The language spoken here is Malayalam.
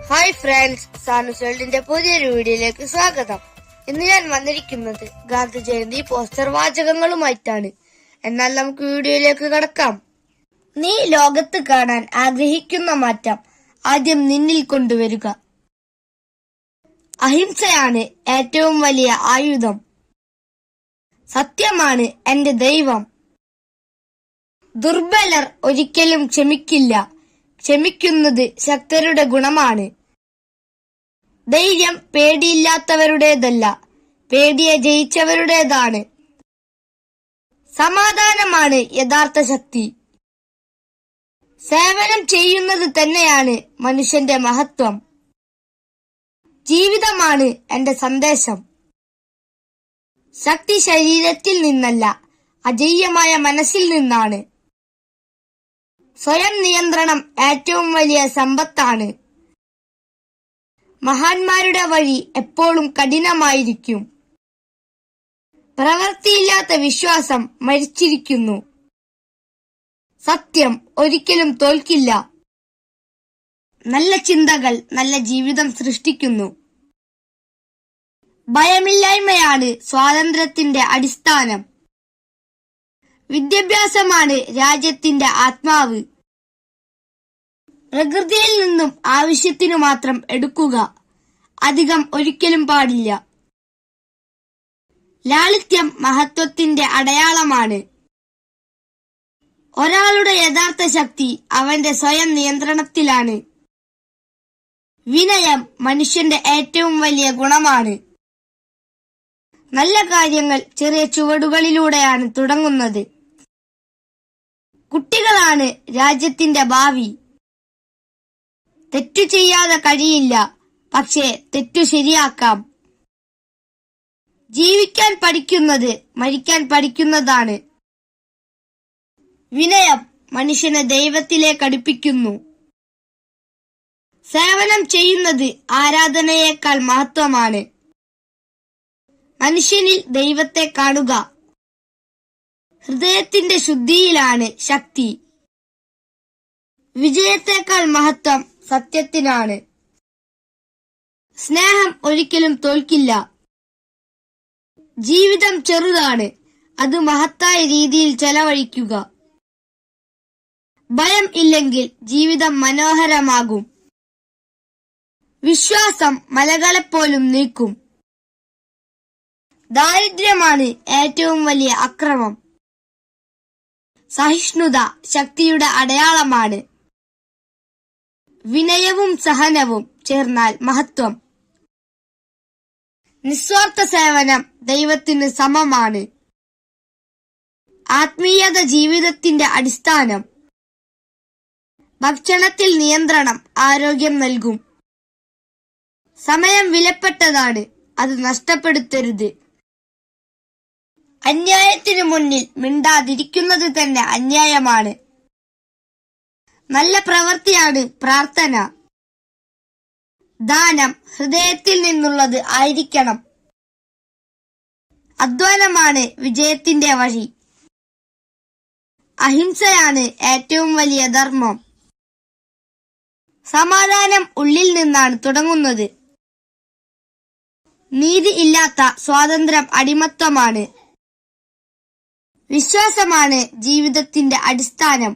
ഹായ് ഫ്രണ്ട്സ്, സാനൂസ് വേൾഡിന്റെ പുതിയൊരു വീഡിയോയിലേക്ക് സ്വാഗതം. ഇന്ന് ഞാൻ വന്നിരിക്കുന്നത് ഗാന്ധി ജയന്തി പോസ്റ്റർ വാചകങ്ങളുമായിട്ടാണ്. എന്നാൽ നമുക്ക് വീഡിയോയിലേക്ക് കടക്കാം. നീ ലോകത്ത് കാണാൻ ആഗ്രഹിക്കുന്ന മാറ്റം ആദ്യം നിന്നിൽ കൊണ്ടുവരിക. അഹിംസയാണ് ഏറ്റവും വലിയ ആയുധം. സത്യമാണ് എന്റെ ദൈവം. ദുർബലർ ഒരിക്കലും ക്ഷമിക്കില്ല. ക്ഷമിക്കുന്നത് ശക്തരുടെ ഗുണമാണ്. ധൈര്യം പേടിയില്ലാത്തവരുടേതല്ല, പേടിയെ ജയിച്ചവരുടേതാണ്. സമാധാനമാണ് യഥാർത്ഥ ശക്തി. സേവനം ചെയ്യുന്നത് തന്നെയാണ് മനുഷ്യന്റെ മഹത്വം. ജീവിതമാണ് എന്റെ സന്ദേശം. ശക്തി ശരീരത്തിൽ നിന്നല്ല, അജയ്യമായ മനസ്സിൽ നിന്നാണ്. സ്വയം നിയന്ത്രണം ഏറ്റവും വലിയ സമ്പത്താണ്. മഹാന്മാരുടെ വഴി എപ്പോഴും കഠിനമായിരിക്കും. പ്രവൃത്തിയില്ലാത്ത വിശ്വാസം മരിച്ചിരിക്കുന്നു. സത്യം ഒരിക്കലും തോൽക്കില്ല. നല്ല ചിന്തകൾ നല്ല ജീവിതം സൃഷ്ടിക്കുന്നു. ഭയമില്ലായ്മയാണ് സ്വാതന്ത്ര്യത്തിന്റെ അടിസ്ഥാനം. വിദ്യാഭ്യാസമാണ് രാജ്യത്തിന്റെ ആത്മാവ്. പ്രകൃതിയിൽ നിന്നും ആവശ്യത്തിനു മാത്രം എടുക്കുക, അധികം ഒരിക്കലും പാടില്ല. ലാളിത്യം മഹത്വത്തിന്റെ അടയാളമാണ്. ഒരാളുടെ യഥാർത്ഥ ശക്തി അവന്റെ സ്വയം നിയന്ത്രണത്തിലാണ്. വിനയം മനുഷ്യന്റെ ഏറ്റവും വലിയ ഗുണമാണ്. നല്ല കാര്യങ്ങൾ ചെറിയ ചുവടുകളിലൂടെയാണ് തുടങ്ങുന്നത്. കുട്ടികളാണ് രാജ്യത്തിന്റെ ഭാവി. തെറ്റു ചെയ്യാതെ കഴിയില്ല, പക്ഷേ തെറ്റു ശരിയാക്കാം. ജീവിക്കാൻ പഠിക്കുന്നത് മരിക്കാൻ പഠിക്കുന്നതാണ്. വിനയം മനുഷ്യനെ ദൈവത്തിലേക്ക് അടുപ്പിക്കുന്നു. സേവനം ചെയ്യുന്നത് ആരാധനയേക്കാൾ മഹത്വമാണ്. മനുഷ്യനിൽ ദൈവത്തെ കാണുക. ഹൃദയത്തിന്റെ ശുദ്ധിയിലാണ് ശക്തി. വിജയത്തേക്കാൾ മഹത്വം സത്യത്തിനാണ്. സ്നേഹം ഒരിക്കലും തോൽക്കില്ല. ജീവിതം ചെറുതാണ്, അത് മഹത്തായ രീതിയിൽ ചെലവഴിക്കുക. ഭയം ഇല്ലെങ്കിൽ ജീവിതം മനോഹരമാകും. വിശ്വാസം മലകളെപ്പോലും നീക്കും. ദാരിദ്ര്യമാണ് ഏറ്റവും വലിയ അക്രമം. സഹിഷ്ണുത ശക്തിയുടെ അടയാളമാണ്. വിനയവും സഹനവും ചേർന്നാൽ മഹത്വം. നിസ്വാർത്ഥ സേവനം ദൈവത്തിന് സമമാണ്. ആത്മീയത ജീവിതത്തിന്റെ അടിസ്ഥാനം. ഭക്ഷണത്തിൽ നിയന്ത്രണം ആരോഗ്യം നൽകും. സമയം വിലപ്പെട്ടതാണ്, അത് നഷ്ടപ്പെടുത്തരുത്. അന്യായത്തിനു മുന്നിൽ മിണ്ടാതിരിക്കുന്നത് തന്നെ അന്യായമാണ്. നല്ല പ്രവൃത്തിയാണ് പ്രാർത്ഥന. ദാനം ഹൃദയത്തിൽ നിന്നുള്ളത് ആയിരിക്കണം. അധ്വാനമാണ് വിജയത്തിന്റെ വഴി. അഹിംസയാണ് ഏറ്റവും വലിയ ധർമ്മം. സമാധാനം ഉള്ളിൽ നിന്നാണ് തുടങ്ങുന്നത്. നീതി ഇല്ലാത്ത സ്വാതന്ത്ര്യം അടിമത്തമാണ്. വിശ്വാസമാണ് ജീവിതത്തിന്റെ അടിസ്ഥാനം.